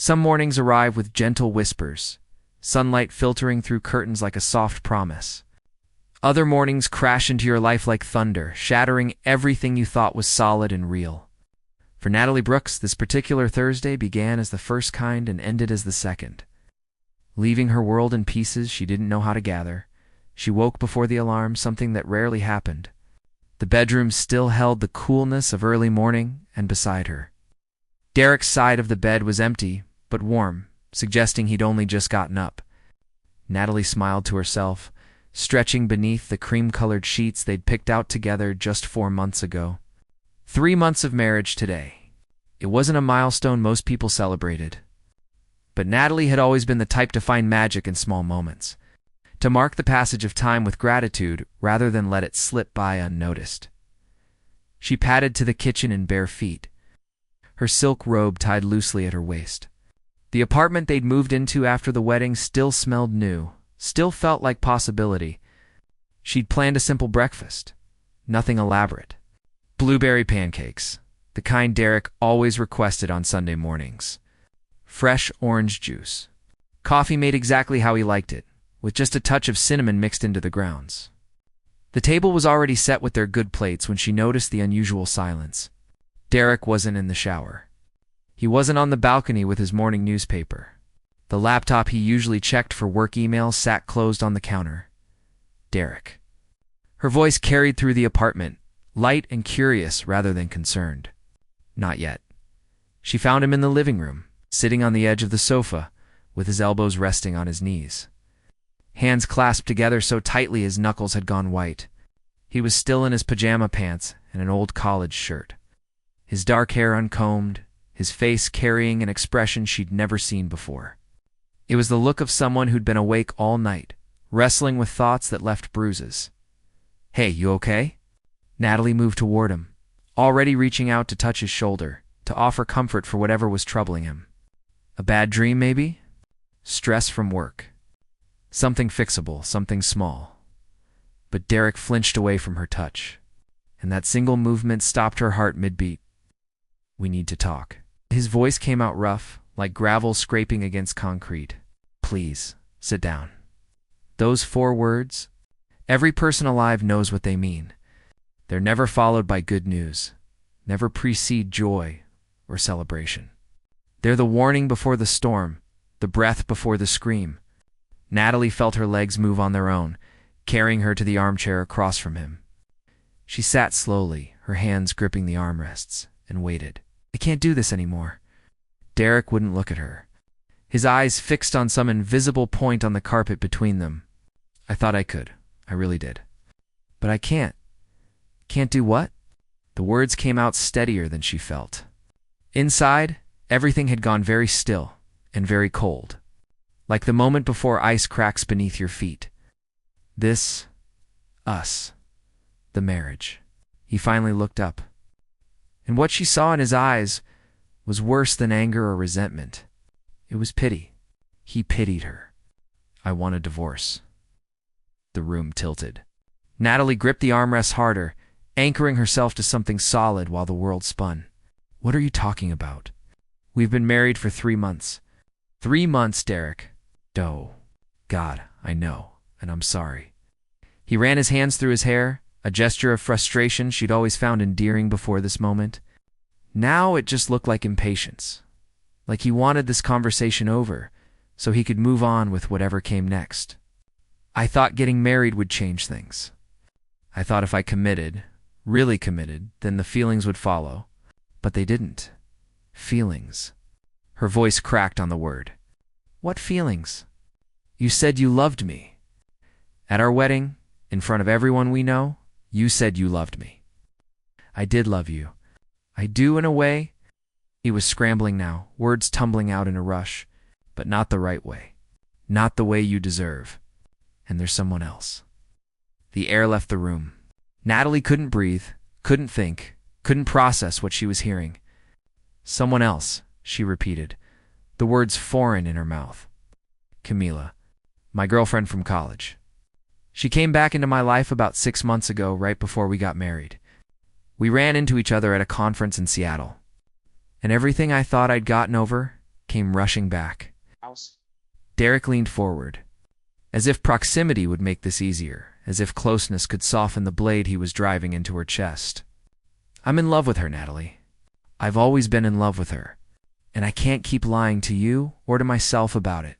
Some mornings arrive with gentle whispers, sunlight filtering through curtains like a soft promise. Other mornings crash into your life like thunder, shattering everything you thought was solid and real. For Natalie Brooks, this particular Thursday began as the first kind and ended as the second. Leaving her world in pieces she didn't know how to gather, she woke before the alarm, something that rarely happened. The bedroom still held the coolness of early morning, and beside her, Derek's side of the bed was empty, but warm, suggesting he'd only just gotten up. Natalie smiled to herself, stretching beneath the cream-colored sheets they'd picked out together just 4 months ago. 3 months of marriage today. It wasn't a milestone most people celebrated. But Natalie had always been the type to find magic in small moments, to mark the passage of time with gratitude rather than let it slip by unnoticed. She padded to the kitchen in bare feet, her silk robe tied loosely at her waist. The apartment they'd moved into after the wedding still smelled new, still felt like possibility. She'd planned a simple breakfast, nothing elaborate. Blueberry pancakes, the kind Derek always requested on Sunday mornings. Fresh orange juice. Coffee made exactly how he liked it, with just a touch of cinnamon mixed into the grounds. The table was already set with their good plates when she noticed the unusual silence. Derek wasn't in the shower. He wasn't on the balcony with his morning newspaper. The laptop he usually checked for work emails sat closed on the counter. Derek. Her voice carried through the apartment, light and curious rather than concerned. Not yet. She found him in the living room, sitting on the edge of the sofa, with his elbows resting on his knees. Hands clasped together so tightly his knuckles had gone white. He was still in his pajama pants and an old college shirt. His dark hair uncombed, his face carrying an expression she'd never seen before. It was the look of someone who'd been awake all night, wrestling with thoughts that left bruises. "Hey, you okay?" Natalie moved toward him, already reaching out to touch his shoulder, to offer comfort for whatever was troubling him. A bad dream, maybe? Stress from work. Something fixable, something small. But Derek flinched away from her touch, and that single movement stopped her heart mid-beat. "We need to talk." His voice came out rough, like gravel scraping against concrete. "Please, sit down." Those 4 words, every person alive knows what they mean. They're never followed by good news, never precede joy or celebration. They're the warning before the storm, the breath before the scream. Natalie felt her legs move on their own, carrying her to the armchair across from him. She sat slowly, her hands gripping the armrests, and waited. "I can't do this anymore." Derek wouldn't look at her, his eyes fixed on some invisible point on the carpet between them. "I thought I could. I really did. But I can't." "Can't do what?" The words came out steadier than she felt. Inside, everything had gone very still and very cold, like the moment before ice cracks beneath your feet. This, us, the marriage. He finally looked up, and what she saw in his eyes was worse than anger or resentment. It was pity. He pitied her. "I want a divorce." The room tilted. Natalie gripped the armrests harder, anchoring herself to something solid while the world spun. "What are you talking about? We've been married for 3 months. 3 months, Derek. Oh, God, I know, and I'm sorry." He ran his hands through his hair, a gesture of frustration she'd always found endearing before this moment. Now it just looked like impatience, like he wanted this conversation over so he could move on with whatever came next. "I thought getting married would change things. I thought if I committed, really committed, then the feelings would follow. But they didn't. Feelings." Her voice cracked on the word. "What feelings? You said you loved me. At our wedding, in front of everyone we know, you said you loved me." "I did love you. I do in a way." He was scrambling now, words tumbling out in a rush. "But not the right way. Not the way you deserve. And there's someone else." The air left the room. Natalie couldn't breathe, couldn't think, couldn't process what she was hearing. "Someone else," she repeated, the words foreign in her mouth. "Camila, my girlfriend from college. She came back into my life about 6 months ago, right before we got married. We ran into each other at a conference in Seattle. And everything I thought I'd gotten over, came rushing back. Derek leaned forward, as if proximity would make this easier, as if closeness could soften the blade he was driving into her chest. I'm in love with her, Natalie. I've always been in love with her, and I can't keep lying to you or to myself about it.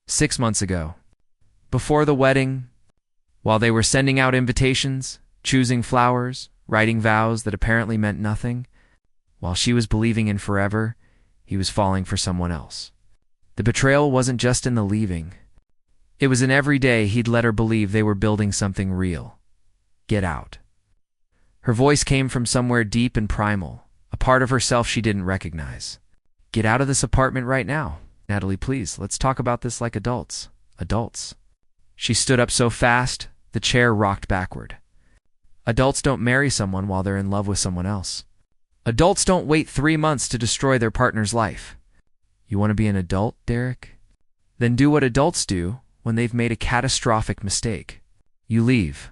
6 months ago, before the wedding, while they were sending out invitations, choosing flowers, writing vows that apparently meant nothing, while she was believing in forever, he was falling for someone else. The betrayal wasn't just in the leaving. It was in every day he'd let her believe they were building something real. Get out. Her voice came from somewhere deep and primal, a part of herself she didn't recognize. Get out of this apartment right now. Natalie, please, let's talk about this like adults. Adults. She stood up so fast, the chair rocked backward. Adults don't marry someone while they're in love with someone else. Adults don't wait 3 months to destroy their partner's life. You want to be an adult, Derek? Then do what adults do when they've made a catastrophic mistake. You leave.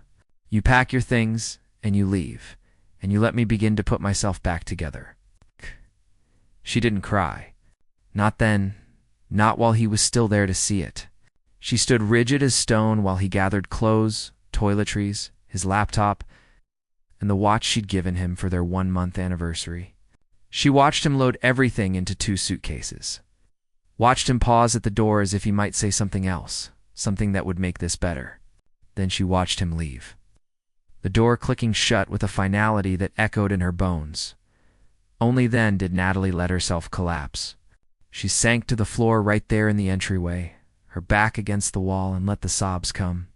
You pack your things, and you leave. And you let me begin to put myself back together. She didn't cry. Not then. Not while he was still there to see it. She stood rigid as stone while he gathered clothes, toiletries, his laptop, and the watch she'd given him for their 1-month anniversary. She watched him load everything into 2 suitcases. Watched him pause at the door as if he might say something else, something that would make this better. Then she watched him leave. The door clicking shut with a finality that echoed in her bones. Only then did Natalie let herself collapse. She sank to the floor right there in the entryway, her back against the wall, and let the sobs come.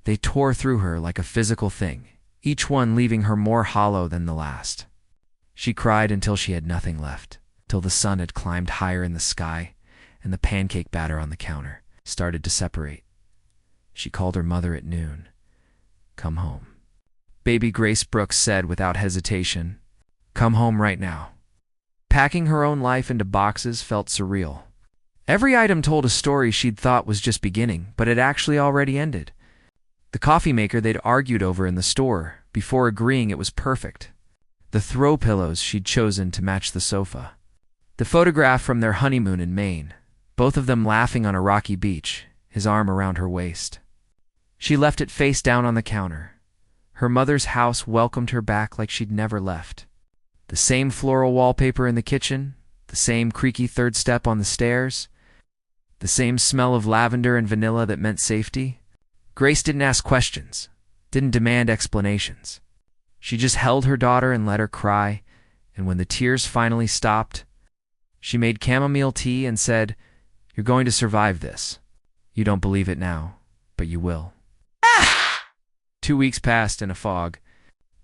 They tore through her like a physical thing, each one leaving her more hollow than the last. She cried until she had nothing left, till the sun had climbed higher in the sky and the pancake batter on the counter started to separate. She called her mother at noon. Come home. Baby Grace Brooks said without hesitation, come home right now. Packing her own life into boxes felt surreal. Every item told a story she'd thought was just beginning, but had actually already ended. The coffee maker they'd argued over in the store, before agreeing it was perfect. The throw pillows she'd chosen to match the sofa. The photograph from their honeymoon in Maine, both of them laughing on a rocky beach, his arm around her waist. She left it face down on the counter. Her mother's house welcomed her back like she'd never left. The same floral wallpaper in the kitchen, the same creaky third step on the stairs, the same smell of lavender and vanilla that meant safety. Grace didn't ask questions, didn't demand explanations. She just held her daughter and let her cry, and when the tears finally stopped, she made chamomile tea and said, "You're going to survive this. You don't believe it now, but you will." 2 weeks passed in a fog.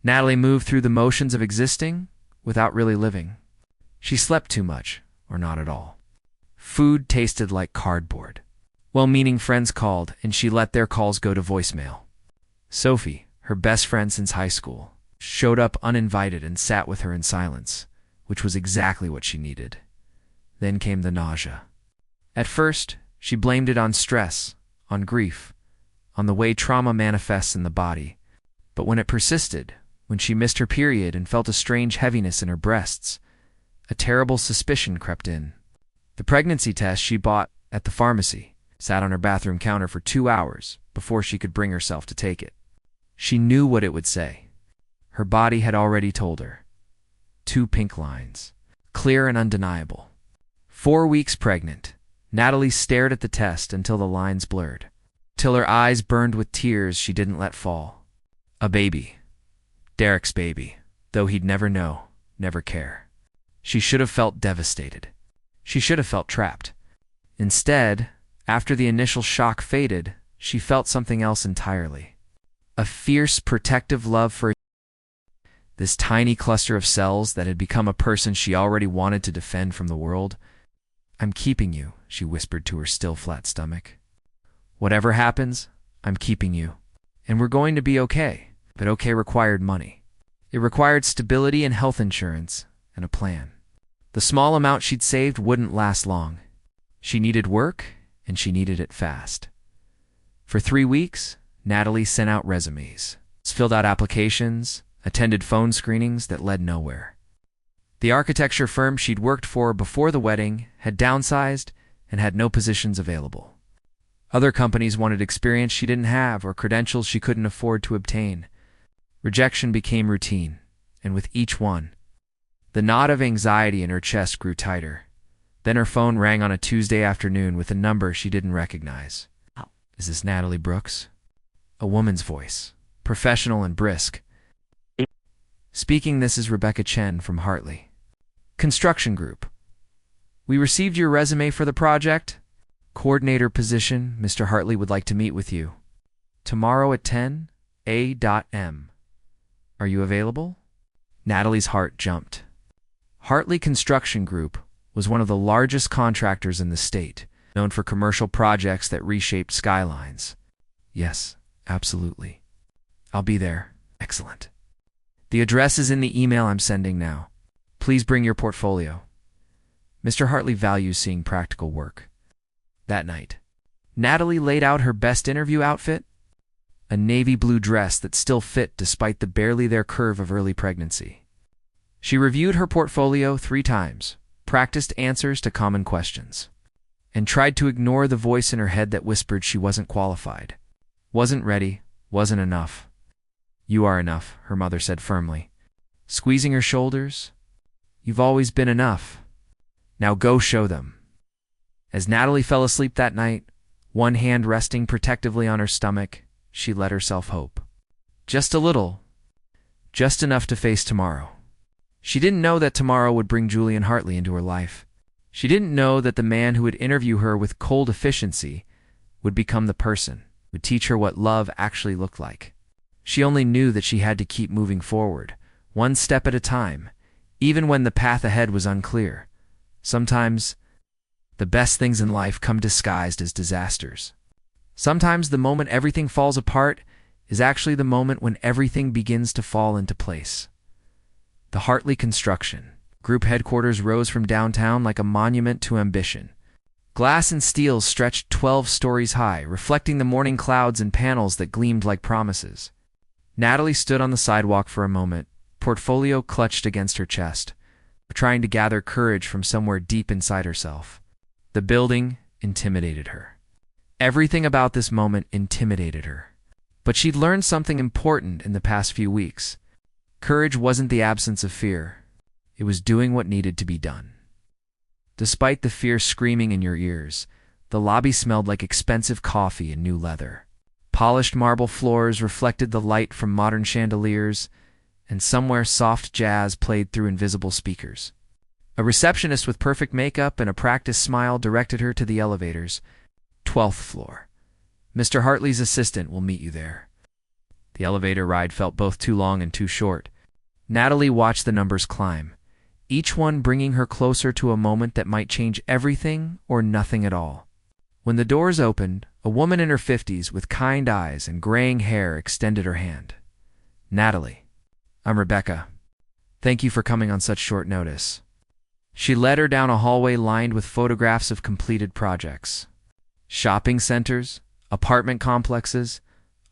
Natalie moved through the motions of existing without really living. She slept too much, or not at all. Food tasted like cardboard. Well-meaning friends called, and she let their calls go to voicemail. Sophie, her best friend since high school, showed up uninvited and sat with her in silence, which was exactly what she needed. Then came the nausea. At first, she blamed it on stress, on grief, on the way trauma manifests in the body. But when it persisted, when she missed her period and felt a strange heaviness in her breasts, a terrible suspicion crept in. The pregnancy test she bought at the pharmacy sat on her bathroom counter for 2 hours before she could bring herself to take it. She knew what it would say. Her body had already told her. 2 pink lines, clear and undeniable. 4 weeks pregnant, Natalie stared at the test until the lines blurred, till her eyes burned with tears she didn't let fall. A baby. Derek's baby, though he'd never know, never care. She should have felt devastated. She should have felt trapped. Instead, after the initial shock faded, she felt something else entirely. A fierce, protective love for this tiny cluster of cells that had become a person she already wanted to defend from the world. I'm keeping you, she whispered to her still flat stomach. Whatever happens, I'm keeping you. And we're going to be okay. But okay required money. It required stability and health insurance, and a plan. The small amount she'd saved wouldn't last long. She needed work, and she needed it fast. For 3 weeks, Natalie sent out resumes, filled out applications, attended phone screenings that led nowhere. The architecture firm she'd worked for before the wedding had downsized and had no positions available. Other companies wanted experience she didn't have or credentials she couldn't afford to obtain. Rejection became routine, and with each one, the knot of anxiety in her chest grew tighter. Then her phone rang on a Tuesday afternoon with a number she didn't recognize. "Is this Natalie Brooks?" A woman's voice, professional and brisk. "Speaking, this is Rebecca Chen from Hartley Construction Group. We received your resume for the project. Coordinator position. Mr. Hartley would like to meet with you. Tomorrow at 10 a.m. Are you available?" Natalie's heart jumped. Hartley Construction Group was one of the largest contractors in the state, known for commercial projects that reshaped skylines. "Yes, absolutely. I'll be there." "Excellent. The address is in the email I'm sending now. Please bring your portfolio." Mr. Hartley values seeing practical work. That night, Natalie laid out her best interview outfit, a navy blue dress that still fit despite the barely there curve of early pregnancy. She reviewed her portfolio 3 times, practiced answers to common questions, and tried to ignore the voice in her head that whispered she wasn't qualified, wasn't ready, wasn't enough. "You are enough," her mother said firmly, squeezing her shoulders. "You've always been enough. Now go show them." As Natalie fell asleep that night, one hand resting protectively on her stomach, she let herself hope. Just a little. Just enough to face tomorrow. She didn't know that tomorrow would bring Julian Hartley into her life. She didn't know that the man who would interview her with cold efficiency would become the person, would teach her what love actually looked like. She only knew that she had to keep moving forward, one step at a time, even when the path ahead was unclear. Sometimes, the best things in life come disguised as disasters. Sometimes the moment everything falls apart is actually the moment when everything begins to fall into place. The Hartley Construction Group headquarters rose from downtown like a monument to ambition. Glass and steel stretched 12 stories high, reflecting the morning clouds and panels that gleamed like promises. Natalie stood on the sidewalk for a moment, portfolio clutched against her chest, trying to gather courage from somewhere deep inside herself. The building intimidated her. Everything about this moment intimidated her. But she'd learned something important in the past few weeks. Courage wasn't the absence of fear. It was doing what needed to be done. Despite the fear screaming in your ears, the lobby smelled like expensive coffee and new leather. Polished marble floors reflected the light from modern chandeliers, and somewhere soft jazz played through invisible speakers. A receptionist with perfect makeup and a practiced smile directed her to the elevators. 12th floor. "Mr. Hartley's assistant will meet you there." The elevator ride felt both too long and too short. Natalie watched the numbers climb, each one bringing her closer to a moment that might change everything or nothing at all. When the doors opened, a woman in her 50s with kind eyes and graying hair extended her hand. "Natalie, I'm Rebecca. Thank you for coming on such short notice." She led her down a hallway lined with photographs of completed projects. Shopping centers, apartment complexes,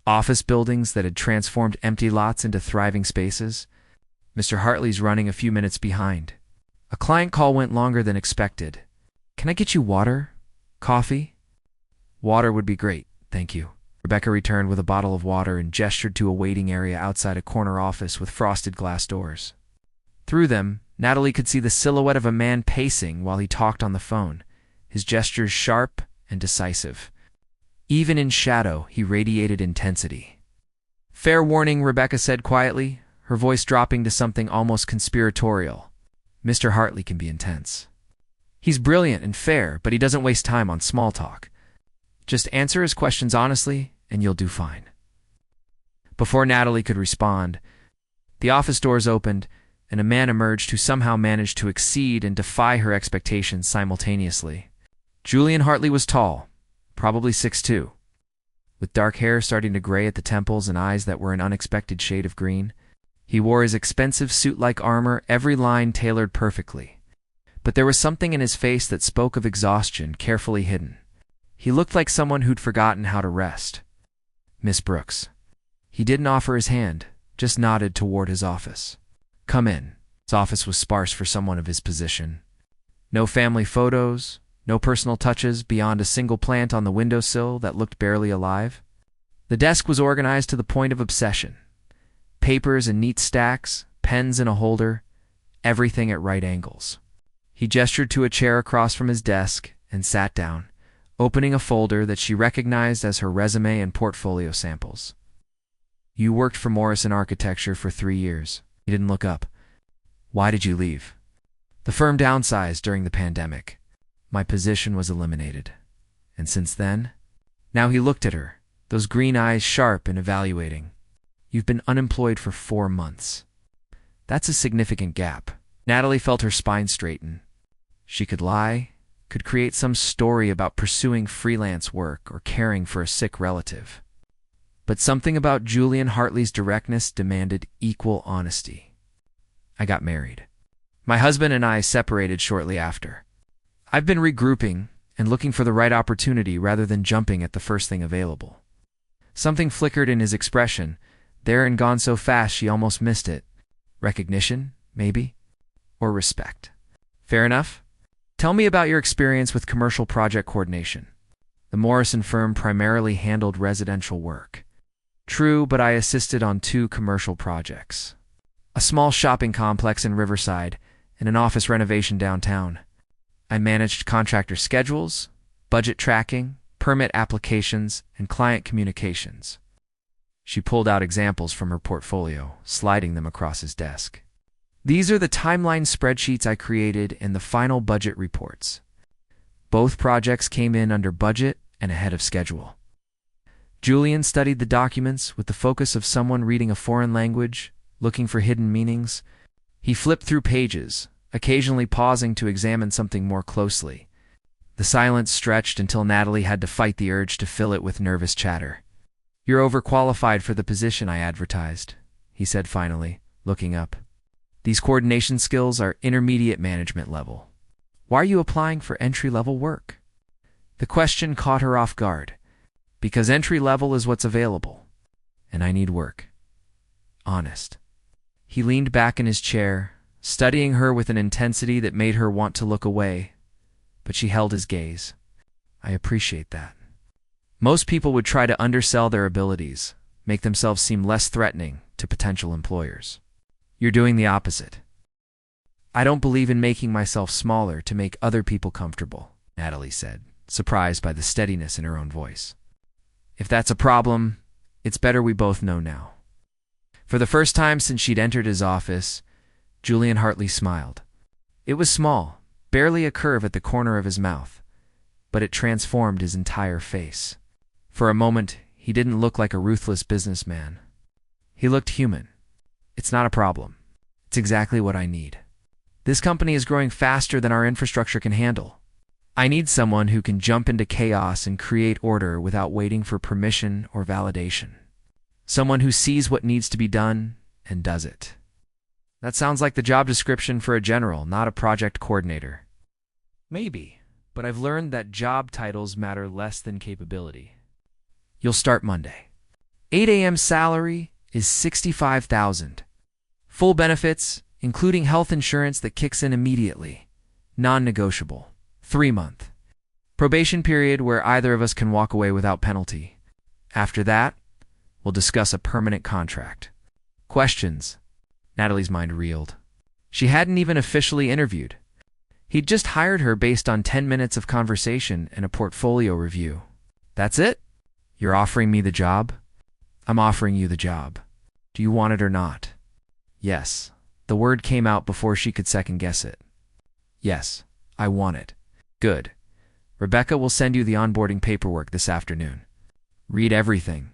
office buildings that had transformed empty lots into thriving spaces. Mr. Hartley's running a few minutes behind. A client call went longer than expected. "Can I get you water? Coffee?" "Water would be great, thank you." Rebecca returned with a bottle of water and gestured to a waiting area outside a corner office with frosted glass doors. Through them, Natalie could see the silhouette of a man pacing while he talked on the phone, his gestures sharp and decisive. Even in shadow, he radiated intensity. "Fair warning," Rebecca said quietly, her voice dropping to something almost conspiratorial. "Mr. Hartley can be intense. He's brilliant and fair, but he doesn't waste time on small talk. Just answer his questions honestly, and you'll do fine." Before Natalie could respond, the office doors opened, and a man emerged who somehow managed to exceed and defy her expectations simultaneously. Julian Hartley was tall, probably 6'2", with dark hair starting to gray at the temples and eyes that were an unexpected shade of green. He wore his expensive suit-like armor, every line tailored perfectly. But there was something in his face that spoke of exhaustion, carefully hidden. He looked like someone who'd forgotten how to rest. "Miss Brooks." He didn't offer his hand, just nodded toward his office. "Come in." His office was sparse for someone of his position. No family photos, no personal touches beyond a single plant on the windowsill that looked barely alive. The desk was organized to the point of obsession. Papers in neat stacks, pens in a holder, everything at right angles. He gestured to a chair across from his desk and sat down, opening a folder that she recognized as her resume and portfolio samples. "You worked for Morrison Architecture for 3 years." He didn't look up. "Why did you leave?" "The firm downsized during the pandemic. My position was eliminated. And since then?" Now he looked at her, those green eyes sharp and evaluating. "You've been unemployed for 4 months. That's a significant gap." Natalie felt her spine straighten. She could lie, could create some story about pursuing freelance work or caring for a sick relative. But something about Julian Hartley's directness demanded equal honesty. "I got married. My husband and I separated shortly after. I've been regrouping and looking for the right opportunity rather than jumping at the first thing available." Something flickered in his expression, there and gone so fast she almost missed it. Recognition, maybe? Or respect. "Fair enough. Tell me about your experience with commercial project coordination." "The Morrison firm primarily handled residential work." "True, but I assisted on 2 commercial projects. A small shopping complex in Riverside and an office renovation downtown. I managed contractor schedules, budget tracking, permit applications, and client communications." She pulled out examples from her portfolio, sliding them across his desk. "These are the timeline spreadsheets I created and the final budget reports. Both projects came in under budget and ahead of schedule." Julian studied the documents with the focus of someone reading a foreign language, looking for hidden meanings. He flipped through pages, occasionally pausing to examine something more closely. The silence stretched until Natalie had to fight the urge to fill it with nervous chatter. "You're overqualified for the position I advertised," he said finally, looking up. "These coordination skills are intermediate management level. Why are you applying for entry-level work?" The question caught her off guard. "Because entry-level is what's available, and I need work. Honest." He leaned back in his chair, studying her with an intensity that made her want to look away, but she held his gaze. "I appreciate that. Most people would try to undersell their abilities, make themselves seem less threatening to potential employers. You're doing the opposite." "I don't believe in making myself smaller to make other people comfortable," Natalie said, surprised by the steadiness in her own voice. "If that's a problem, it's better we both know now." For the first time since she'd entered his office, Julian Hartley smiled. It was small, barely a curve at the corner of his mouth, but it transformed his entire face. For a moment, he didn't look like a ruthless businessman. He looked human. "It's not a problem. It's exactly what I need. This company is growing faster than our infrastructure can handle. I need someone who can jump into chaos and create order without waiting for permission or validation. Someone who sees what needs to be done and does it." That sounds like the job description for a general, not a project coordinator. Maybe, but I've learned that job titles matter less than capability. "You'll start Monday. 8 a.m. salary is $65,000. Full benefits, including health insurance that kicks in immediately. Non-negotiable. 3-month. Probation period where either of us can walk away without penalty. After that, we'll discuss a permanent contract." Questions? Natalie's mind reeled. She hadn't even officially interviewed. He'd just hired her based on 10 minutes of conversation and a portfolio review. "That's it? You're offering me the job?" "I'm offering you the job. Do you want it or not?" "Yes." The word came out before she could second-guess it. "Yes, I want it." "Good. Rebecca will send you the onboarding paperwork this afternoon. Read everything.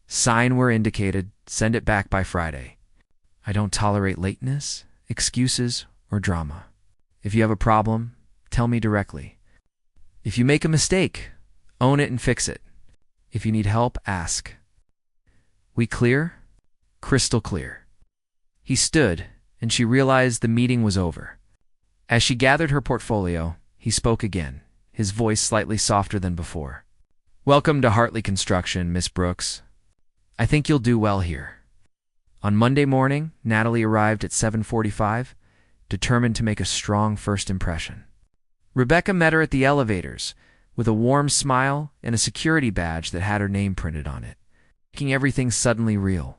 Sign where indicated, send it back by Friday. I don't tolerate lateness, excuses, or drama. If you have a problem, tell me directly. If you make a mistake, own it and fix it. If you need help, ask." "We clear?" Crystal clear. He stood, and she realized the meeting was over. As she gathered her portfolio, he spoke again, his voice slightly softer than before. "Welcome to Hartley Construction, Miss Brooks. I think you'll do well here." On Monday morning, Natalie arrived at 7:45, determined to make a strong first impression. Rebecca met her at the elevators, with a warm smile and a security badge that had her name printed on it, making everything suddenly real.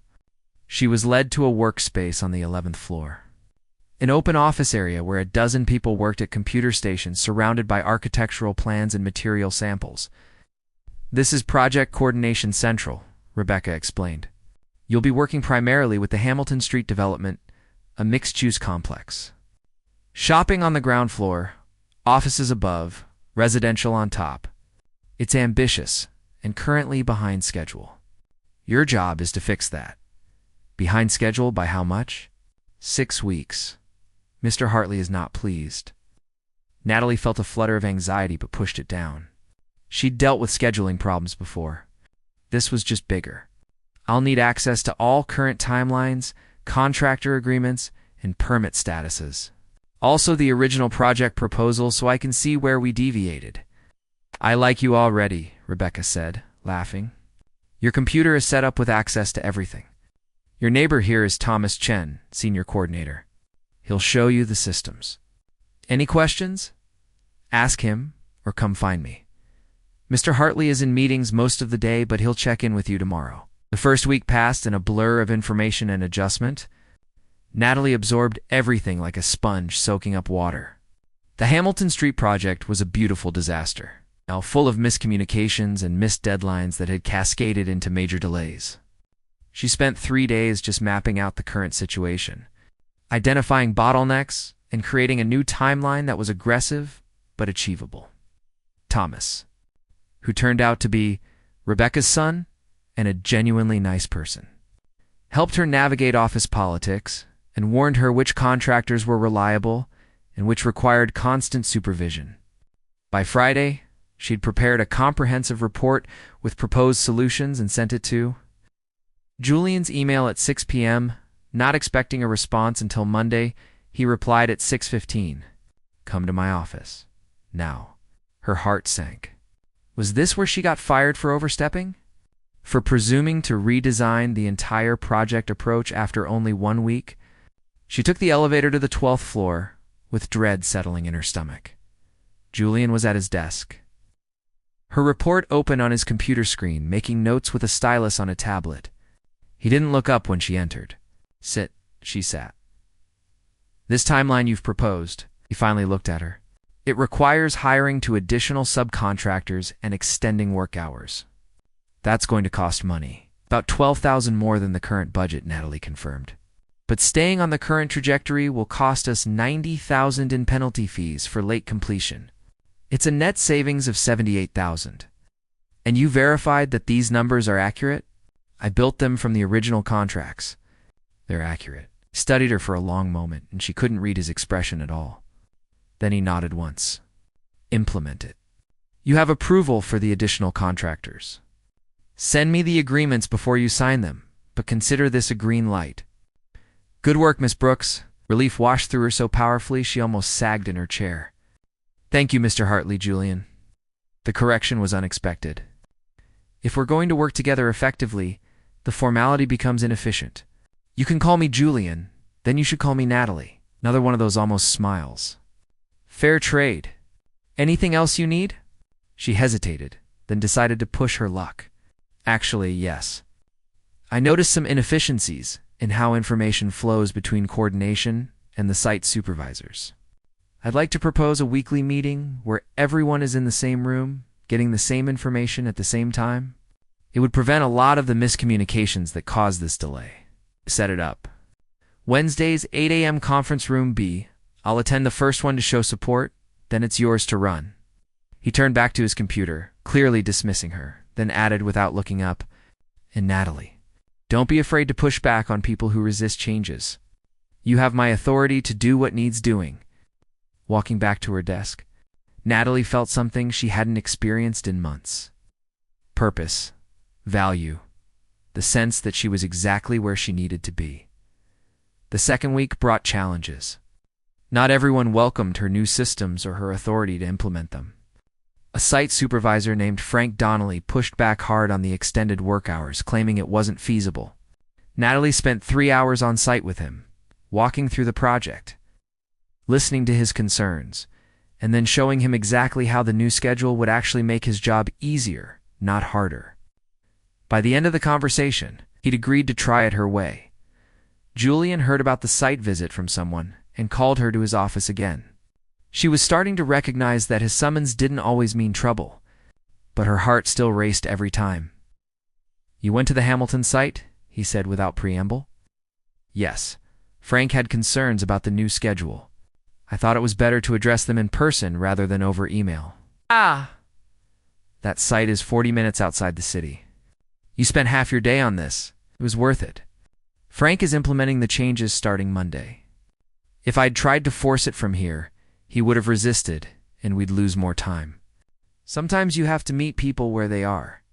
She was led to a workspace on the 11th floor. An open office area where a dozen people worked at computer stations surrounded by architectural plans and material samples. "This is Project Coordination Central," Rebecca explained. "You'll be working primarily with the Hamilton Street development, a mixed-use complex. Shopping on the ground floor, offices above, residential on top. It's ambitious and currently behind schedule. Your job is to fix that." "Behind schedule by how much?" 6 weeks. Mr. Hartley is not pleased. Natalie felt a flutter of anxiety but pushed it down. She'd dealt with scheduling problems before. This was just bigger. "I'll need access to all current timelines, contractor agreements, and permit statuses. Also the original project proposal so I can see where we deviated." "I like you already," Rebecca said, laughing. "Your computer is set up with access to everything. Your neighbor here is Thomas Chen, Senior Coordinator. He'll show you the systems. Any questions? Ask him or come find me. Mr. Hartley is in meetings most of the day, but he'll check in with you tomorrow." The first week passed in a blur of information and adjustment. Natalie absorbed everything like a sponge soaking up water. The Hamilton Street project was a beautiful disaster, now full of miscommunications and missed deadlines that had cascaded into major delays. She spent 3 days just mapping out the current situation, identifying bottlenecks, and creating a new timeline that was aggressive but achievable. Thomas, who turned out to be Rebecca's son and a genuinely nice person, helped her navigate office politics and warned her which contractors were reliable and which required constant supervision. By Friday, she'd prepared a comprehensive report with proposed solutions and sent it to Julian's email at 6 p.m., not expecting a response until Monday. He replied at 6:15, "Come to my office. Now." Her heart sank. Was this where she got fired for overstepping? For presuming to redesign the entire project approach after only 1 week? She took the elevator to the 12th floor, with dread settling in her stomach. Julian was at his desk. Her report open on his computer screen, making notes with a stylus on a tablet. He didn't look up when she entered. "Sit," she sat. "This timeline you've proposed," he finally looked at her. "It requires hiring to additional subcontractors and extending work hours. That's going to cost money. About $12,000 more than the current budget," Natalie confirmed. "But staying on the current trajectory will cost us $90,000 in penalty fees for late completion. It's a net savings of $78,000. And you verified that these numbers are accurate?" "I built them from the original contracts. They're accurate." He studied her for a long moment, and she couldn't read his expression at all. Then he nodded once. "Implement it. You have approval for the additional contractors. Send me the agreements before you sign them, but consider this a green light." "Good work, Miss Brooks." Relief washed through her so powerfully she almost sagged in her chair. "Thank you, Mr. Hartley, Julian." The correction was unexpected. "If we're going to work together effectively, the formality becomes inefficient. You can call me Julian, then you should call me Natalie." Another one of those almost smiles. "Fair trade. Anything else you need?" She hesitated, then decided to push her luck. "Actually, yes. I noticed some inefficiencies in how information flows between coordination and the site supervisors. I'd like to propose a weekly meeting where everyone is in the same room, getting the same information at the same time. It would prevent a lot of the miscommunications that caused this delay." "Set it up. Wednesdays, 8 a.m. conference room B. I'll attend the first one to show support, then it's yours to run." He turned back to his computer, clearly dismissing her, then added without looking up, "And Natalie, don't be afraid to push back on people who resist changes. You have my authority to do what needs doing." Walking back to her desk, Natalie felt something she hadn't experienced in months. Purpose, value, the sense that she was exactly where she needed to be. The second week brought challenges. Not everyone welcomed her new systems or her authority to implement them. A site supervisor named Frank Donnelly pushed back hard on the extended work hours, claiming it wasn't feasible. Natalie spent 3 hours on site with him, walking through the project. listening to his concerns, and then showing him exactly how the new schedule would actually make his job easier, not harder. By the end of the conversation, he'd agreed to try it her way. Julian heard about the site visit from someone and called her to his office again. She was starting to recognize that his summons didn't always mean trouble, but her heart still raced every time. "You went to the Hamilton site?" he said without preamble. Yes. Frank had concerns about the new schedule. I thought it was better to address them in person rather than over email. Ah! That site is 40 minutes outside the city. You spent half your day on this. It was worth it. Frank is implementing the changes starting Monday. If I'd tried to force it from here, he would have resisted, and we'd lose more time. Sometimes you have to meet people where they are.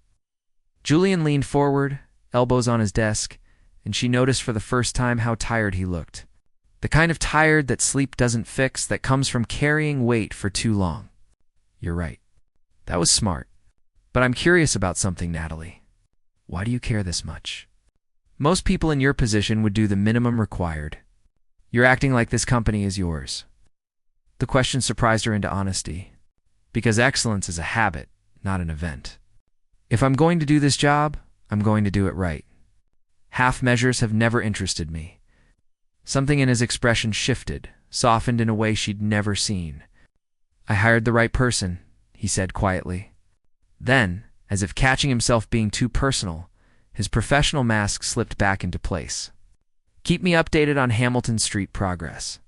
Julian leaned forward, elbows on his desk, and she noticed for the first time how tired he looked. The kind of tired that sleep doesn't fix, that comes from carrying weight for too long. You're right. That was smart. But I'm curious about something, Natalie. Why do you care this much? Most people in your position would do the minimum required. You're acting like this company is yours. The question surprised her into honesty. Because excellence is a habit, not an event. If I'm going to do this job, I'm going to do it right. Half measures have never interested me. Something in his expression shifted, softened in a way she'd never seen. I hired the right person, he said quietly. Then, as if catching himself being too personal, his professional mask slipped back into place. Keep me updated on Hamilton Street progress.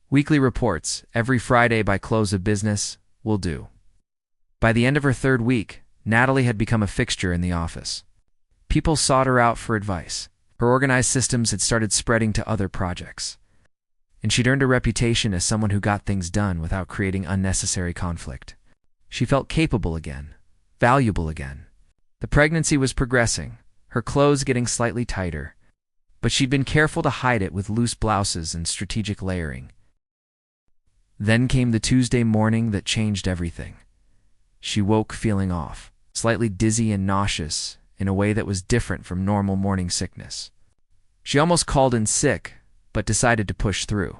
Weekly reports, every Friday by close of business, will do. By the end of her third week, Natalie had become a fixture in the office. People sought her out for advice. Her organized systems had started spreading to other projects. And she'd earned a reputation as someone who got things done without creating unnecessary conflict. She felt capable again, valuable again. The pregnancy was progressing, her clothes getting slightly tighter, but she'd been careful to hide it with loose blouses and strategic layering. Then came the Tuesday morning that changed everything. She woke feeling off, slightly dizzy and nauseous, in a way that was different from normal morning sickness. She almost called in sick, but decided to push through.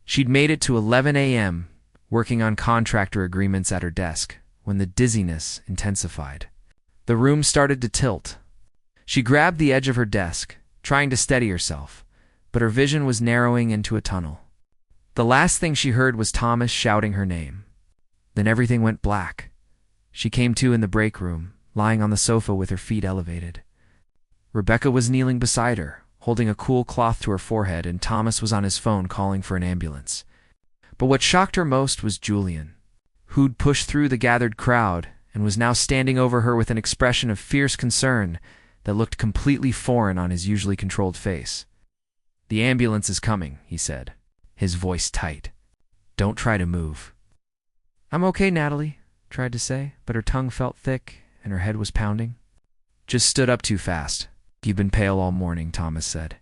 She'd made it to 11 a.m., working on contractor agreements at her desk, when the dizziness intensified. The room started to tilt. She grabbed the edge of her desk, trying to steady herself, but her vision was narrowing into a tunnel. The last thing she heard was Thomas shouting her name. Then everything went black. She came to in the break room, lying on the sofa with her feet elevated. Rebecca was kneeling beside her, holding a cool cloth to her forehead, and Thomas was on his phone calling for an ambulance. But what shocked her most was Julian, who'd pushed through the gathered crowd and was now standing over her with an expression of fierce concern that looked completely foreign on his usually controlled face. "The ambulance is coming," he said, his voice tight. "Don't try to move." "I'm okay," Natalie tried to say, but her tongue felt thick and her head was pounding. "Just stood up too fast. You've been pale all morning," Thomas said.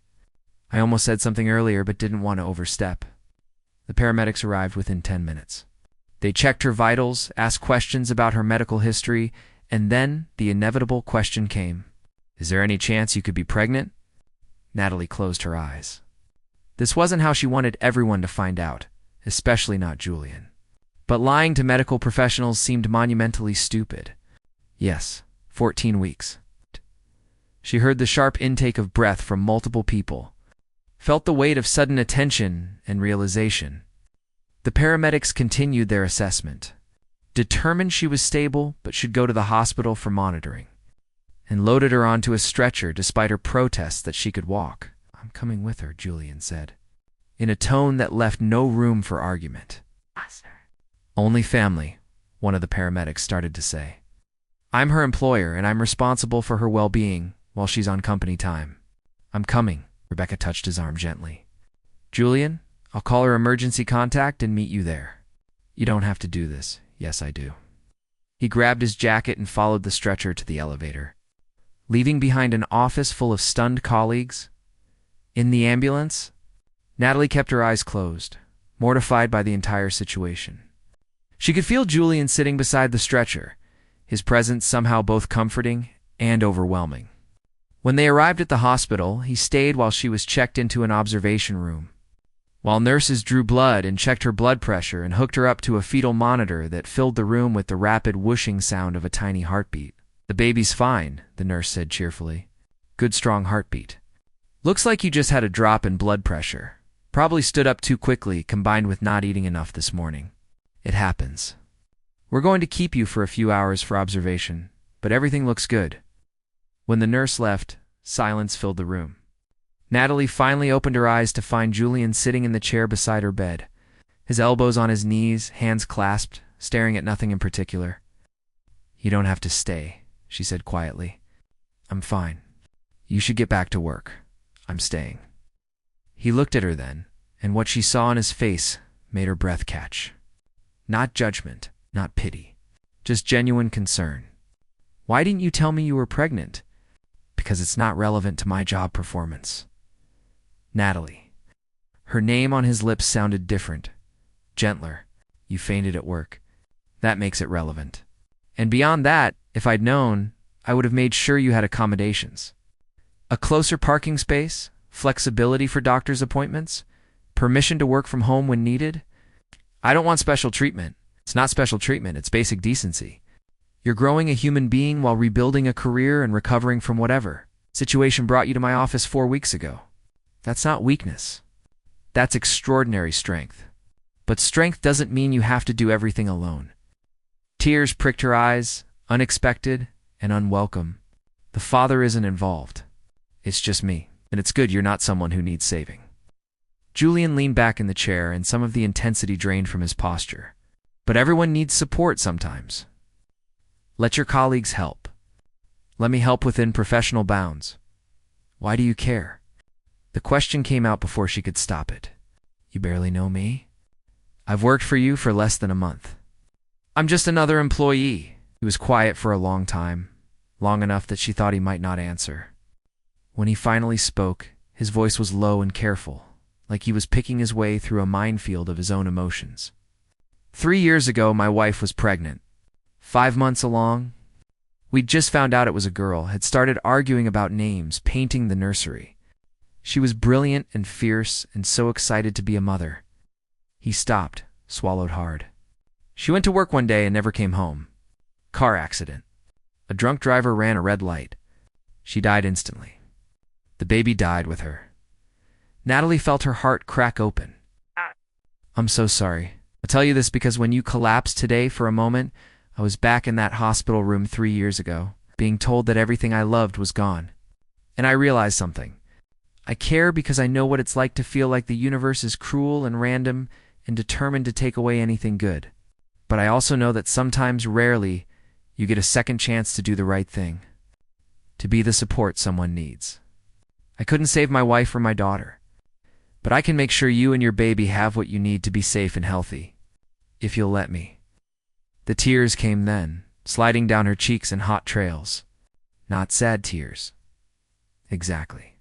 "I almost said something earlier but didn't want to overstep." The paramedics arrived within 10 minutes. They checked her vitals, asked questions about her medical history, and then the inevitable question came. "Is there any chance you could be pregnant?" Natalie closed her eyes. This wasn't how she wanted everyone to find out, especially not Julian. But lying to medical professionals seemed monumentally stupid. Yes, 14 weeks. She heard the sharp intake of breath from multiple people, felt the weight of sudden attention and realization. The paramedics continued their assessment, determined she was stable but should go to the hospital for monitoring, and loaded her onto a stretcher despite her protests that she could walk. "I'm coming with her," Julian said, in a tone that left no room for argument. "Only family," one of the paramedics started to say. "I'm her employer, and I'm responsible for her well-being while she's on company time." "I'm coming," Rebecca touched his arm gently. "Julian, I'll call her emergency contact and meet you there." "You don't have to do this." "Yes, I do." He grabbed his jacket and followed the stretcher to the elevator, leaving behind an office full of stunned colleagues. In the ambulance, Natalie kept her eyes closed, mortified by the entire situation. She could feel Julian sitting beside the stretcher, his presence somehow both comforting and overwhelming. When they arrived at the hospital, he stayed while she was checked into an observation room. while nurses drew blood and checked her blood pressure and hooked her up to a fetal monitor that filled the room with the rapid whooshing sound of a tiny heartbeat. "The baby's fine," the nurse said cheerfully. "Good strong heartbeat. Looks like you just had a drop in blood pressure. Probably stood up too quickly, combined with not eating enough this morning. It happens. We're going to keep you for a few hours for observation, but everything looks good." When the nurse left, silence filled the room. Natalie finally opened her eyes to find Julian sitting in the chair beside her bed, his elbows on his knees, hands clasped, staring at nothing in particular. "You don't have to stay," she said quietly. "I'm fine. You should get back to work. I'm staying." He looked at her then, and what she saw on his face made her breath catch. Not judgment, not pity, just genuine concern. "Why didn't you tell me you were pregnant?" "Because it's not relevant to my job performance." Natalie. Her name on his lips sounded different, gentler. "You fainted at work. That makes it relevant. And beyond that, if I'd known, I would have made sure you had accommodations. A closer parking space, flexibility for doctor's appointments, permission to work from home when needed. I don't want special treatment. It's not special treatment, it's basic decency. You're growing a human being while rebuilding a career and recovering from whatever situation brought you to my office 4 weeks ago. That's not weakness. That's extraordinary strength. But strength doesn't mean you have to do everything alone." Tears pricked her eyes, unexpected and unwelcome. "The father isn't involved. It's just me, and it's good you're not someone who needs saving." Julian leaned back in the chair, and some of the intensity drained from his posture. "But everyone needs support sometimes. Let your colleagues help. Let me help within professional bounds. Why do you care?" The question came out before she could stop it. "You barely know me? I've worked for you for less than a month. I'm just another employee." He was quiet for a long time, long enough that she thought he might not answer. When he finally spoke, his voice was low and careful, like he was picking his way through a minefield of his own emotions. 3 years ago, my wife was pregnant. 5 months along. We'd just found out it was a girl, had started arguing about names, painting the nursery. She was brilliant and fierce and so excited to be a mother. He stopped, swallowed hard. She went to work one day and never came home. Car accident. A drunk driver ran a red light. She died instantly. The baby died with her. Natalie felt her heart crack open. "I'm so sorry. I tell you this because when you collapsed today for a moment, I was back in that hospital room 3 years ago, being told that everything I loved was gone. And I realized something. I care because I know what it's like to feel like the universe is cruel and random and determined to take away anything good. But I also know that sometimes, rarely, you get a second chance to do the right thing, to be the support someone needs. I couldn't save my wife or my daughter, but I can make sure you and your baby have what you need to be safe and healthy, if you'll let me." The tears came then, sliding down her cheeks in hot trails. Not sad tears. Exactly.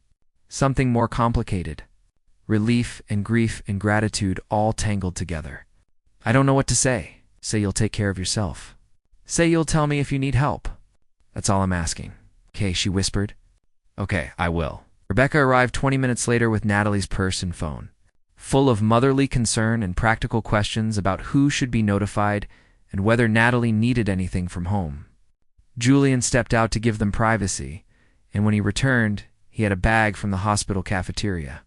Something more complicated. Relief and grief and gratitude all tangled together. "I don't know what to say. Say you'll take care of yourself. Say you'll tell me if you need help. That's all I'm asking." "Okay," she whispered. "Okay, I will." Rebecca arrived 20 minutes later with Natalie's purse and phone, full of motherly concern and practical questions about who should be notified and whether Natalie needed anything from home. Julian stepped out to give them privacy, and when he returned, he had a bag from the hospital cafeteria.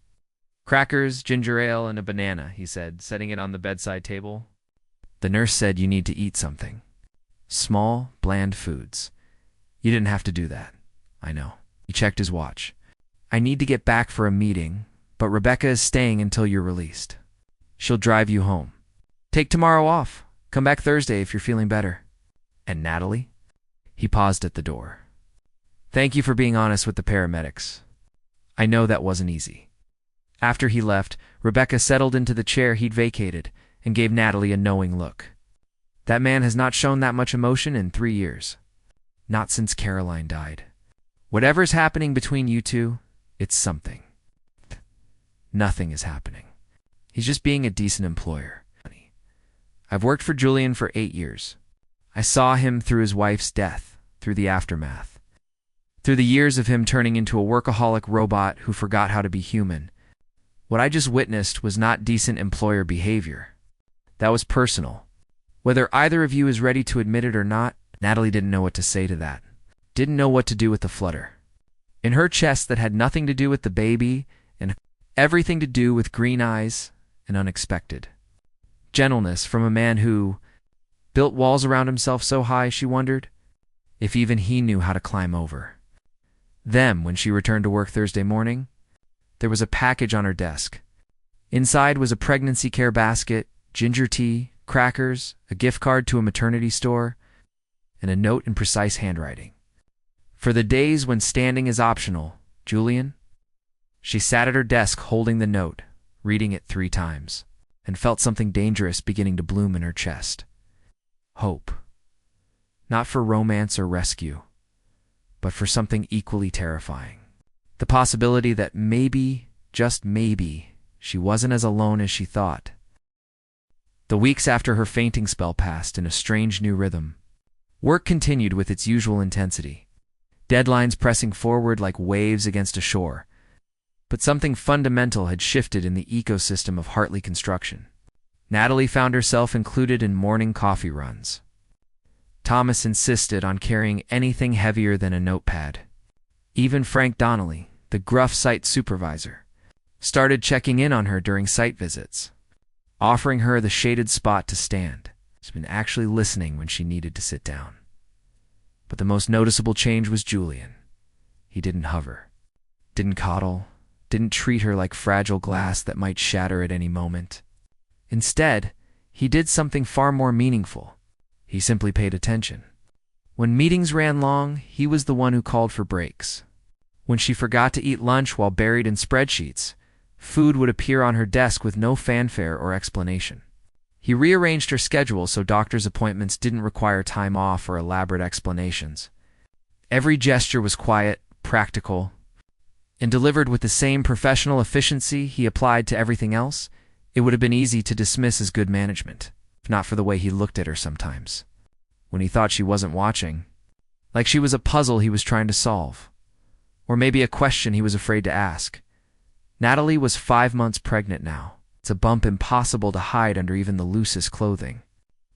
"Crackers, ginger ale, and a banana," he said, setting it on the bedside table. "The nurse said you need to eat something. Small, bland foods. You didn't have to do that. I know." He checked his watch. "I need to get back for a meeting, but Rebecca is staying until you're released. She'll drive you home. Take tomorrow off. Come back Thursday if you're feeling better." "And Natalie?" He paused at the door. "Thank you for being honest with the paramedics. I know that wasn't easy." After he left, Rebecca settled into the chair he'd vacated and gave Natalie a knowing look. That man has not shown that much emotion in 3 years. Not since Caroline died. Whatever's happening between you two, it's something. Nothing is happening. He's just being a decent employer. I've worked for Julian for 8 years. I saw him through his wife's death, through the aftermath, through the years of him turning into a workaholic robot who forgot how to be human. What I just witnessed was not decent employer behavior. That was personal. Whether either of you is ready to admit it or not, Natalie didn't know what to say to that. Didn't know what to do with the flutter in her chest that had nothing to do with the baby and everything to do with green eyes and unexpected gentleness from a man who built walls around himself so high, she wondered if even he knew how to climb over them. When she returned to work Thursday morning, there was a package on her desk. Inside was a pregnancy care basket, ginger tea, crackers, a gift card to a maternity store, and a note in precise handwriting. For the days when standing is optional, Julian. She sat at her desk holding the note, reading it 3 times, and felt something dangerous beginning to bloom in her chest. Hope. Not for romance or rescue, but for something equally terrifying. The possibility that maybe, just maybe, she wasn't as alone as she thought. The weeks after her fainting spell passed in a strange new rhythm. Work continued with its usual intensity. Deadlines pressing forward like waves against a shore. But something fundamental had shifted in the ecosystem of Hartley construction. Natalie found herself included in morning coffee runs. Thomas insisted on carrying anything heavier than a notepad. Even Frank Donnelly, the gruff site supervisor, started checking in on her during site visits, offering her the shaded spot to stand. She's been actually listening when she needed to sit down. But the most noticeable change was Julian. He didn't hover, didn't coddle, didn't treat her like fragile glass that might shatter at any moment. Instead, he did something far more meaningful. He simply paid attention. When meetings ran long, he was the one who called for breaks. When she forgot to eat lunch while buried in spreadsheets, food would appear on her desk with no fanfare or explanation. He rearranged her schedule so doctor's appointments didn't require time off or elaborate explanations. Every gesture was quiet, practical, and delivered with the same professional efficiency he applied to everything else. It would have been easy to dismiss as good management, if not for the way he looked at her sometimes, when he thought she wasn't watching, like she was a puzzle he was trying to solve, or maybe a question he was afraid to ask. Natalie was 5 months pregnant now. It's a bump impossible to hide under even the loosest clothing.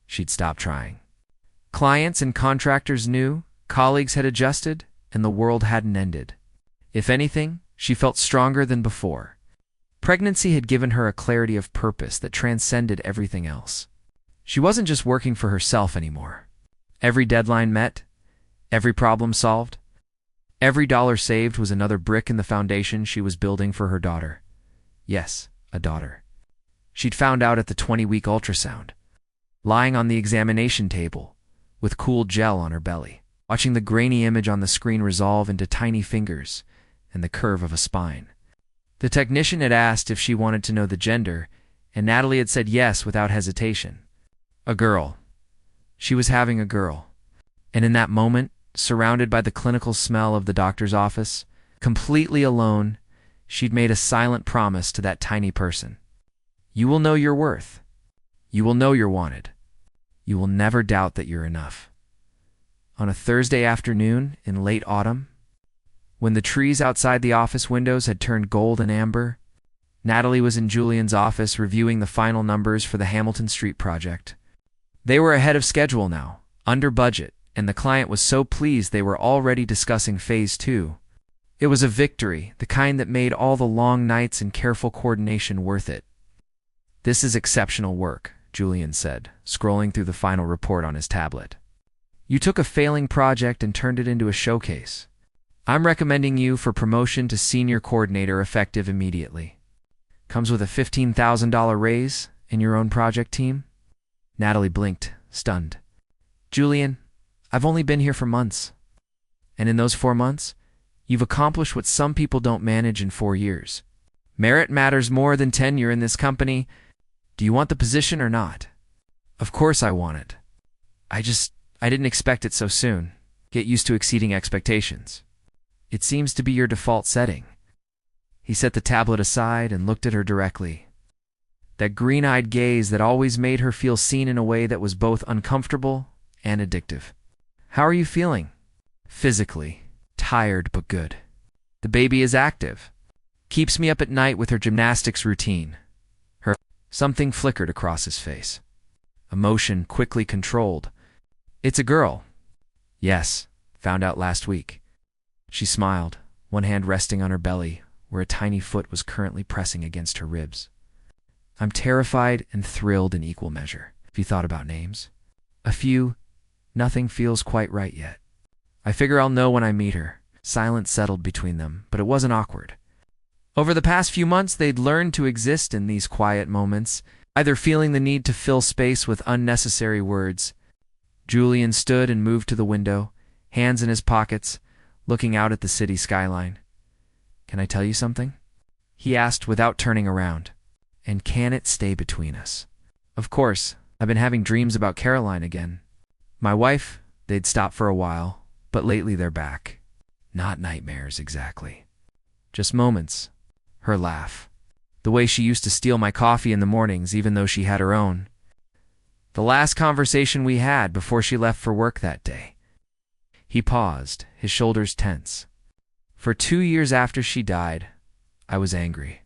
She'd stopped trying. Clients and contractors knew, colleagues had adjusted, and the world hadn't ended. If anything, she felt stronger than before. Pregnancy had given her a clarity of purpose that transcended everything else. She wasn't just working for herself anymore. Every deadline met, every problem solved, every dollar saved was another brick in the foundation she was building for her daughter. Yes, a daughter. She'd found out at the 20-week ultrasound, lying on the examination table, with cool gel on her belly, watching the grainy image on the screen resolve into tiny fingers and the curve of a spine. The technician had asked if she wanted to know the gender, and Natalie had said yes without hesitation. A girl. She was having a girl. And in that moment, surrounded by the clinical smell of the doctor's office, completely alone, she'd made a silent promise to that tiny person. You will know your worth. You will know you're wanted. You will never doubt that you're enough. On a Thursday afternoon in late autumn, when the trees outside the office windows had turned gold and amber, Natalie was in Julian's office reviewing the final numbers for the Hamilton Street project. They were ahead of schedule now, under budget, and the client was so pleased they were already discussing Phase 2. It was a victory, the kind that made all the long nights and careful coordination worth it. This is exceptional work, Julian said, scrolling through the final report on his tablet. You took a failing project and turned it into a showcase. I'm recommending you for promotion to senior coordinator effective immediately. Comes with a $15,000 raise in your own project team? Natalie blinked, stunned. Julian, I've only been here for months. And in those 4 months, you've accomplished what some people don't manage in 4 years. Merit matters more than tenure in this company. Do you want the position or not? Of course I want it. I didn't expect it so soon. Get used to exceeding expectations. It seems to be your default setting. He set the tablet aside and looked at her directly. That green-eyed gaze that always made her feel seen in a way that was both uncomfortable and addictive. How are you feeling? Physically. Tired but good. The baby is active. Keeps me up at night with her gymnastics routine. Something flickered across his face. Emotion quickly controlled. It's a girl. Yes, found out last week. She smiled, one hand resting on her belly, where a tiny foot was currently pressing against her ribs. I'm terrified and thrilled in equal measure. Have you thought about names? A few. Nothing feels quite right yet. I figure I'll know when I meet her. Silence settled between them, but it wasn't awkward. Over the past few months, they'd learned to exist in these quiet moments, either feeling the need to fill space with unnecessary words. Julian stood and moved to the window, hands in his pockets, looking out at the city skyline. Can I tell you something? He asked without turning around. And can it stay between us? Of course, I've been having dreams about Caroline again. My wife, they'd stopped for a while, but lately they're back. Not nightmares, exactly. Just moments. Her laugh. The way she used to steal my coffee in the mornings even though she had her own. The last conversation we had before she left for work that day. He paused, his shoulders tense. For 2 years after she died, I was angry.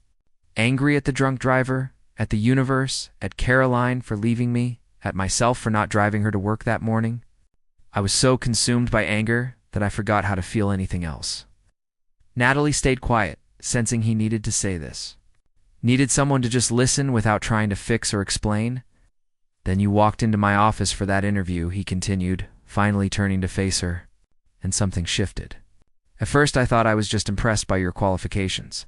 Angry at the drunk driver, at the universe, at Caroline for leaving me, at myself for not driving her to work that morning. I was so consumed by anger that I forgot how to feel anything else. Natalie stayed quiet, sensing he needed to say this. Needed someone to just listen without trying to fix or explain. Then you walked into my office for that interview, he continued, finally turning to face her, and something shifted. At first I thought I was just impressed by your qualifications.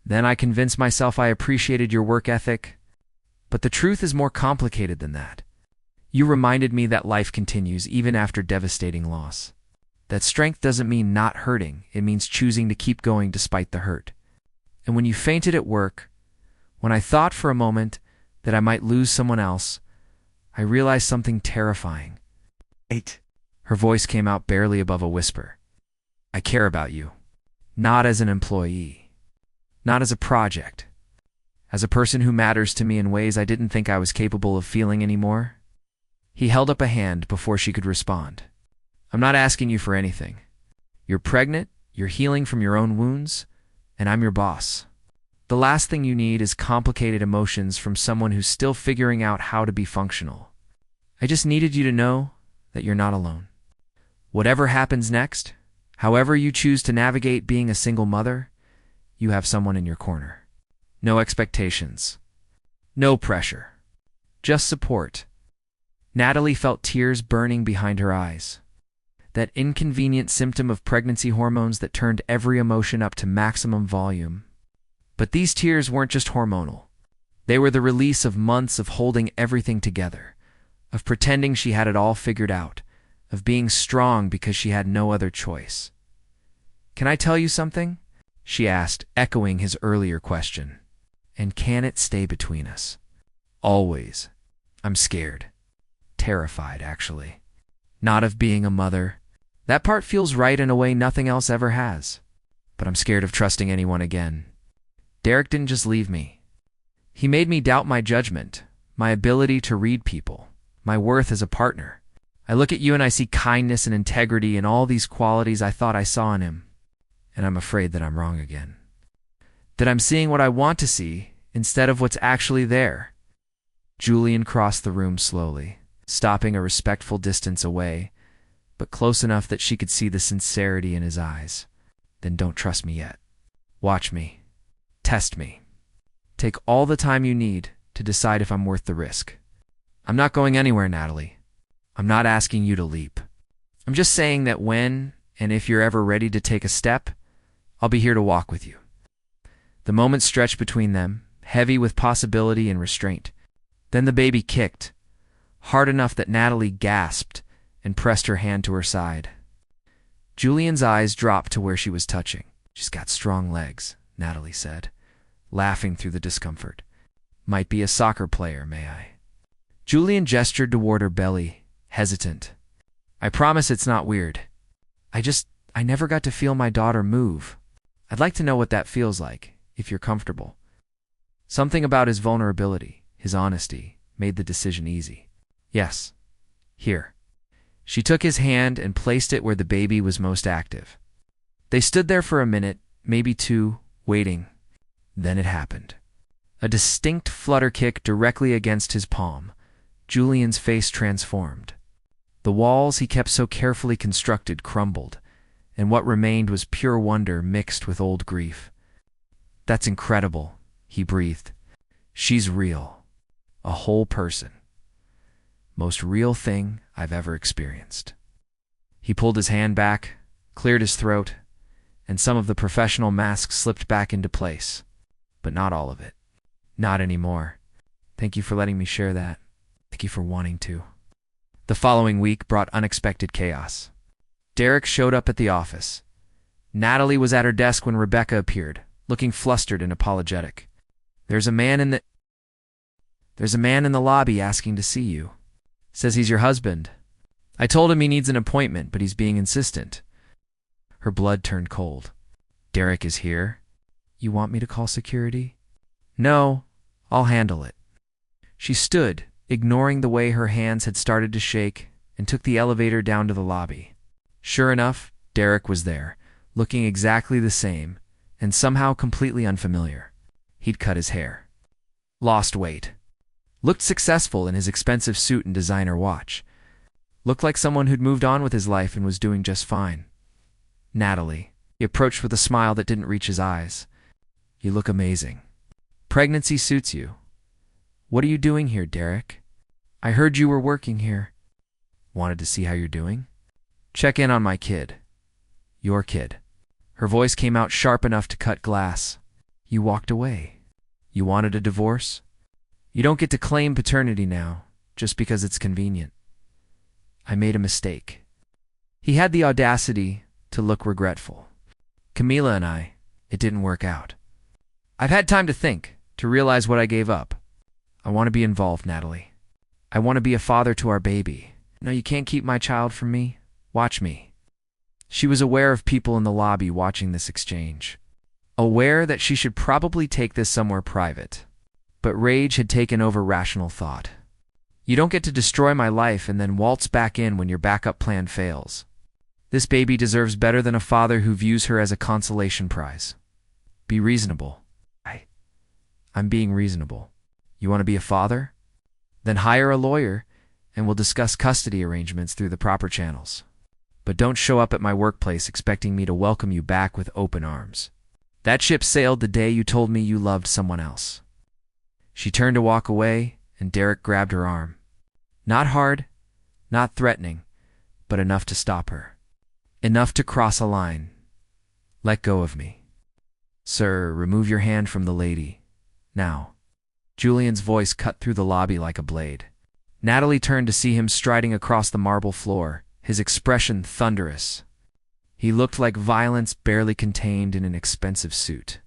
Then I convinced myself I appreciated your work ethic. But the truth is more complicated than that. You reminded me that life continues even after devastating loss. That strength doesn't mean not hurting, it means choosing to keep going despite the hurt. And when you fainted at work, when I thought for a moment that I might lose someone else, I realized something terrifying. Wait. Her voice came out barely above a whisper. I care about you. Not as an employee. Not as a project. As a person who matters to me in ways I didn't think I was capable of feeling anymore. He held up a hand before she could respond. I'm not asking you for anything. You're pregnant, you're healing from your own wounds, and I'm your boss. The last thing you need is complicated emotions from someone who's still figuring out how to be functional. I just needed you to know that you're not alone. Whatever happens next, however you choose to navigate being a single mother, you have someone in your corner. No expectations. No pressure. Just support. Natalie felt tears burning behind her eyes. That inconvenient symptom of pregnancy hormones that turned every emotion up to maximum volume. But these tears weren't just hormonal. They were the release of months of holding everything together, of pretending she had it all figured out, of being strong because she had no other choice. Can I tell you something? She asked, echoing his earlier question. And can it stay between us? Always. I'm scared. Terrified, actually. Not of being a mother. That part feels right in a way nothing else ever has. But I'm scared of trusting anyone again. Derek didn't just leave me. He made me doubt my judgment, my ability to read people, my worth as a partner. I look at you and I see kindness and integrity and all these qualities I thought I saw in him. And I'm afraid that I'm wrong again. That I'm seeing what I want to see instead of what's actually there. Julian crossed the room slowly, stopping a respectful distance away, but close enough that she could see the sincerity in his eyes. Then don't trust me yet. Watch me. Test me. Take all the time you need to decide if I'm worth the risk. I'm not going anywhere, Natalie. I'm not asking you to leap. I'm just saying that when and if you're ever ready to take a step, I'll be here to walk with you. The moment stretched between them, heavy with possibility and restraint. Then the baby kicked, hard enough that Natalie gasped and pressed her hand to her side. Julian's eyes dropped to where she was touching. She's got strong legs, Natalie said, laughing through the discomfort. Might be a soccer player, may I? Julian gestured toward her belly, hesitant. I promise it's not weird. I never got to feel my daughter move. I'd like to know what that feels like, if you're comfortable. Something about his vulnerability, his honesty, made the decision easy. Yes. Here. She took his hand and placed it where the baby was most active. They stood there for a minute, maybe two, waiting, Then it happened. A distinct flutter kick directly against his palm. Julian's face transformed. The walls he kept so carefully constructed crumbled, and what remained was pure wonder mixed with old grief. "That's incredible," he breathed. "She's real. A whole person. Most real thing I've ever experienced." He pulled his hand back, cleared his throat, and some of the professional mask slipped back into place. But not all of it. Not anymore. "Thank you for letting me share that. Thank you for wanting to." The following week brought unexpected chaos. Derek showed up at the office. Natalie was at her desk when Rebecca appeared, looking flustered and apologetic. There's a man in the lobby asking to see you. Says he's your husband. I told him he needs an appointment, but he's being insistent." Her blood turned cold. "Derek is here? You want me to call security?" "No, I'll handle it." She stood, ignoring the way her hands had started to shake, and took the elevator down to the lobby. Sure enough, Derek was there, looking exactly the same, and somehow completely unfamiliar. He'd cut his hair, lost weight, looked successful in his expensive suit and designer watch, looked like someone who'd moved on with his life and was doing just fine. "Natalie," he approached with a smile that didn't reach his eyes. "You look amazing. Pregnancy suits you. What are you doing here, Derek? I heard you were working here." "Wanted to see how you're doing? Check in on my kid. Your kid." Her voice came out sharp enough to cut glass. "You walked away. You wanted a divorce? You don't get to claim paternity now, just because it's convenient." "I made a mistake." He had the audacity to look regretful. "Camila and it didn't work out. I've had time to think, to realize what I gave up. I want to be involved, Natalie. I want to be a father to our baby. No, you can't keep my child from me. Watch me." She was aware of people in the lobby watching this exchange. Aware that she should probably take this somewhere private. But rage had taken over rational thought. "You don't get to destroy my life and then waltz back in when your backup plan fails. This baby deserves better than a father who views her as a consolation prize. Be reasonable." I'm being reasonable. "You want to be a father? Then hire a lawyer, and we'll discuss custody arrangements through the proper channels. But don't show up at my workplace expecting me to welcome you back with open arms. That ship sailed the day you told me you loved someone else." She turned to walk away, and Derek grabbed her arm. Not hard, not threatening, but enough to stop her. Enough to cross a line. "Let go of me. Sir, remove your hand from the lady. Now." Julian's voice cut through the lobby like a blade. Natalie turned to see him striding across the marble floor, his expression thunderous. He looked like violence barely contained in an expensive suit.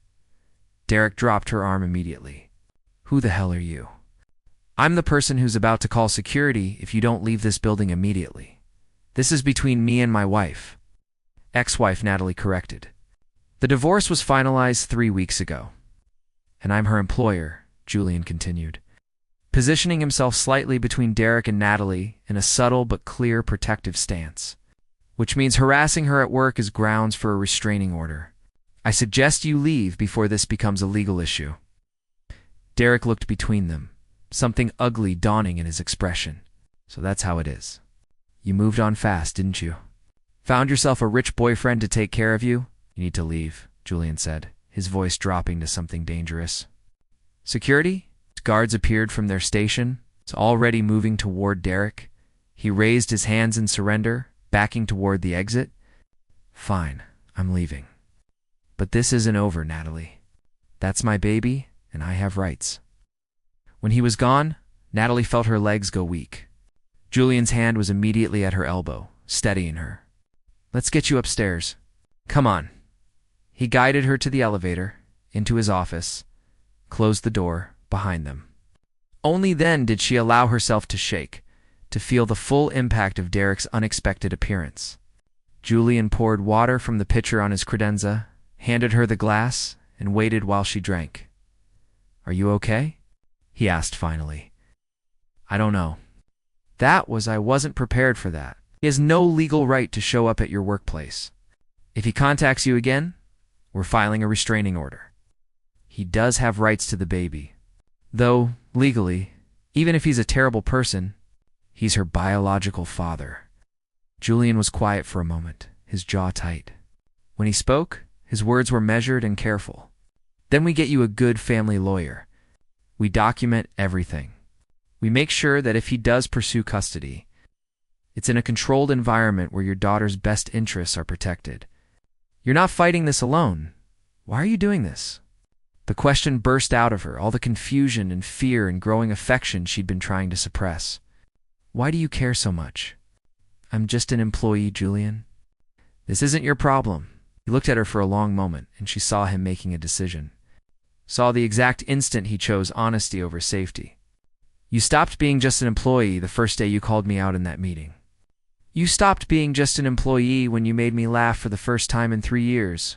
Derek dropped her arm immediately. "Who the hell are you?" "I'm the person who's about to call security if you don't leave this building immediately. This is between me and my wife." "Ex-wife," Natalie corrected. "The divorce was finalized 3 weeks ago. And I'm her employer," Julian continued, positioning himself slightly between Derek and Natalie in a subtle but clear protective stance. "Which means harassing her at work is grounds for a restraining order. I suggest you leave before this becomes a legal issue." Derek looked between them, something ugly dawning in his expression. "So that's how it is. You moved on fast, didn't you? Found yourself a rich boyfriend to take care of you? You need to leave," Julian said, his voice dropping to something dangerous. "Security?" Guards appeared from their station, already moving toward Derek. He raised his hands in surrender, backing toward the exit. "Fine, I'm leaving. But this isn't over, Natalie. That's my baby, and I have rights." When he was gone, Natalie felt her legs go weak. Julian's hand was immediately at her elbow, steadying her. "Let's get you upstairs. Come on." He guided her to the elevator, into his office, closed the door behind them. Only then did she allow herself to shake, to feel the full impact of Derek's unexpected appearance. Julian poured water from the pitcher on his credenza, handed her the glass, and waited while she drank. "Are you okay?" he asked finally. "I don't know. I wasn't prepared for that. He has no legal right to show up at your workplace. If he contacts you again, we're filing a restraining order." he does have rights to the baby. Though, legally, even if he's a terrible person, he's her biological father. Julian was quiet for a moment, his jaw tight. When he spoke, his words were measured and careful. Then we get you a good family lawyer. We document everything. We make sure that if he does pursue custody, it's in a controlled environment where your daughter's best interests are protected. You're not fighting this alone. Why are you doing this? The question burst out of her, all the confusion and fear and growing affection she'd been trying to suppress. Why do you care so much? I'm just an employee, Julian. This isn't your problem. He looked at her for a long moment, and she saw him making a decision. Saw the exact instant he chose honesty over safety. You stopped being just an employee the first day you called me out in that meeting. You stopped being just an employee when you made me laugh for the first time in 3 years.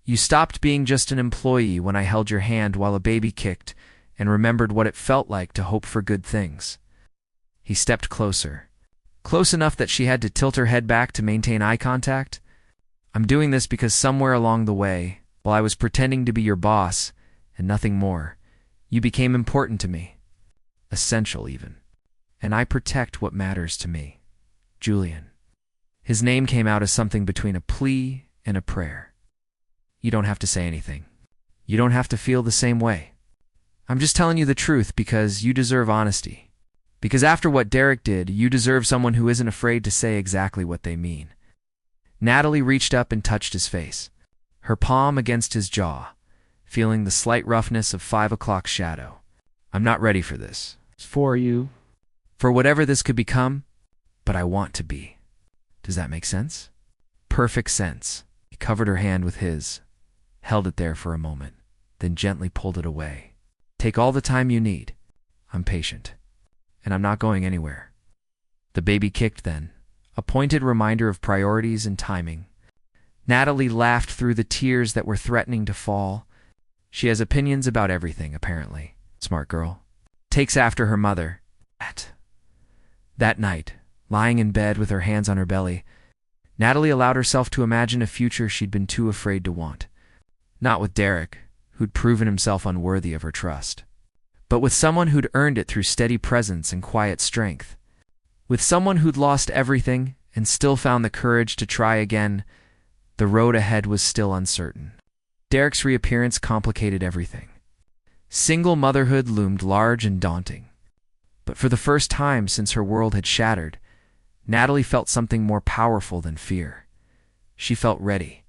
You stopped being just an employee when I held your hand while a baby kicked and remembered what it felt like to hope for good things. He stepped closer. Close enough that she had to tilt her head back to maintain eye contact. I'm doing this because somewhere along the way, while I was pretending to be your boss, and nothing more, you became important to me. Essential, even. And I protect what matters to me. Julian. His name came out as something between a plea and a prayer. You don't have to say anything. You don't have to feel the same way. I'm just telling you the truth because you deserve honesty. Because after what Derek did, you deserve someone who isn't afraid to say exactly what they mean. Natalie reached up and touched his face, her palm against his jaw, feeling the slight roughness of 5 o'clock shadow. I'm not ready for this. It's for you. For whatever this could become, but I want to be. Does that make sense? Perfect sense. He covered her hand with his, held it there for a moment, then gently pulled it away. Take all the time you need. I'm patient. And I'm not going anywhere. The baby kicked then, a pointed reminder of priorities and timing. Natalie laughed through the tears that were threatening to fall. She has opinions about everything, apparently. Smart girl. Takes after her mother. That night, lying in bed with her hands on her belly, Natalie allowed herself to imagine a future she'd been too afraid to want. Not with Derek, who'd proven himself unworthy of her trust, but with someone who'd earned it through steady presence and quiet strength. With someone who'd lost everything and still found the courage to try again. The road ahead was still uncertain. Derek's reappearance complicated everything. Single motherhood loomed large and daunting. But for the first time since her world had shattered, Natalie felt something more powerful than fear. She felt ready.